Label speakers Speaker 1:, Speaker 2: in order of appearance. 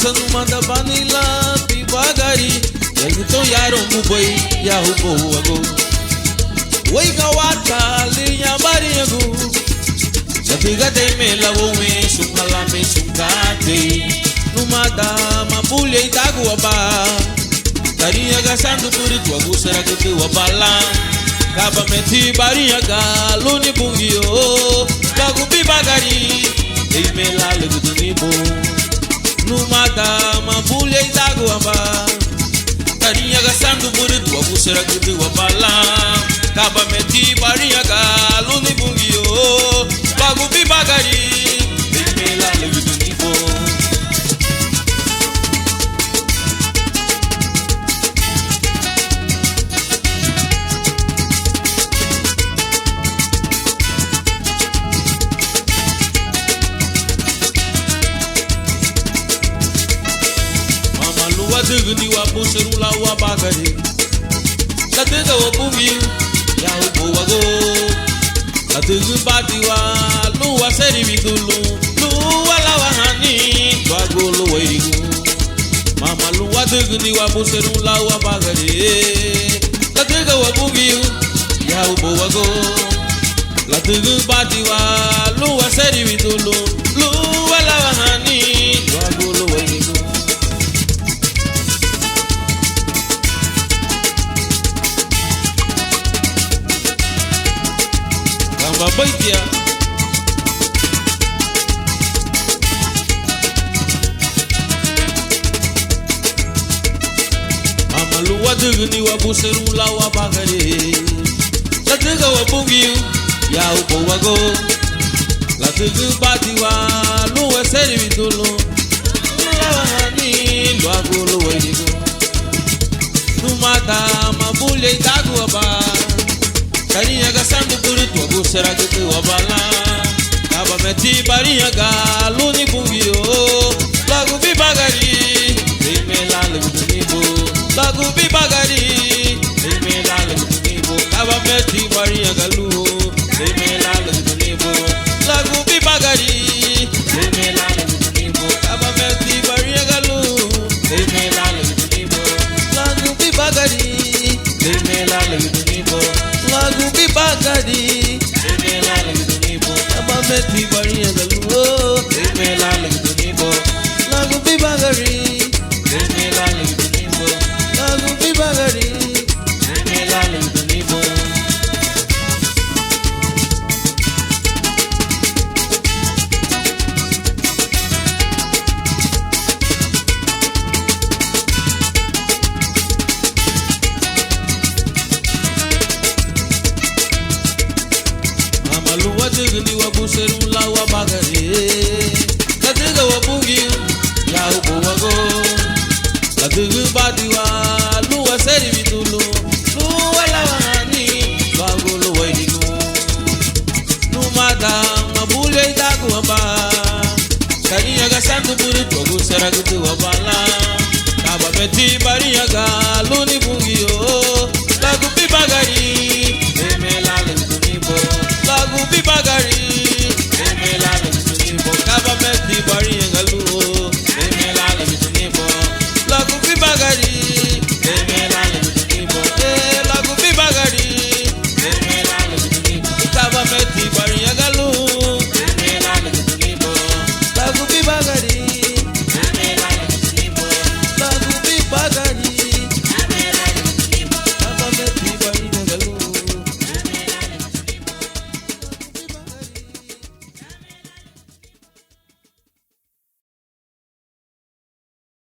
Speaker 1: Masa não manda banila pibagari Yang to yaron buboy ya hubo ago Wai kawata linya bari ago Sabiga de me lavo me sungala me sungate Numada mapulya itago aba Tariya gasando turitu ago sarago te wabala Kaba meti bari aga luni bungio Lagu pibagari Dei la legu dunibo Numada mapulya itago aba Tariya gasando turitu ago sarago te wabala Kaba meti bari aga luni bungio Lagu pibagari Dei la legu dunibo Degni wa puseru la wa bagari La dega wa bungi ya ubo wago La degu bati wa lu wa seri mitulu Lu wa la wa hani Wago lu wa irigu Mama lu wa degni wa puseru la wa bagari La dega wa bungi ya ubo wago La degu bati wa lu wa seri mitulu Lu wa la wa hani Wago lu wa irigu Babaitia Amalu wa degni wa buseru la wa bagare La dega wa bungi ya ubo wago La degu bati wa lu wa seri vitulu La wa hani lu ago lu wa irigo Numata mabulya itago aba Kariya gasando turitu ago sarago te wabala Kaba meti bariya ga luni bungio Lagu bibagari Dime la legu dunibo Lagu bibagari Dime la legu dunibo Kaba meti bariya ga lu Dime la legu dunibo Lagu bibagari Dime la legu dunibo Kaba meti bariya ga lu Dime la legu dunibo Lagu bibagari Dime la legu dunibo Lagu bibagari Dime la legu dunibo Kaba meti bariya ga lu Dime la legu dunibo Lagu bibagari Dime la legu dunibo Lagu bibagari Dime la legu dunibo Luwa degni wa buseru la wa bagare La dega wa bungi ya ubo wago La degu bati wa luwa seri vitulu Luwa la wa hani Wago luwa irigu Numada mabulya itago waba Kariya gasando turitu ago sarago te waba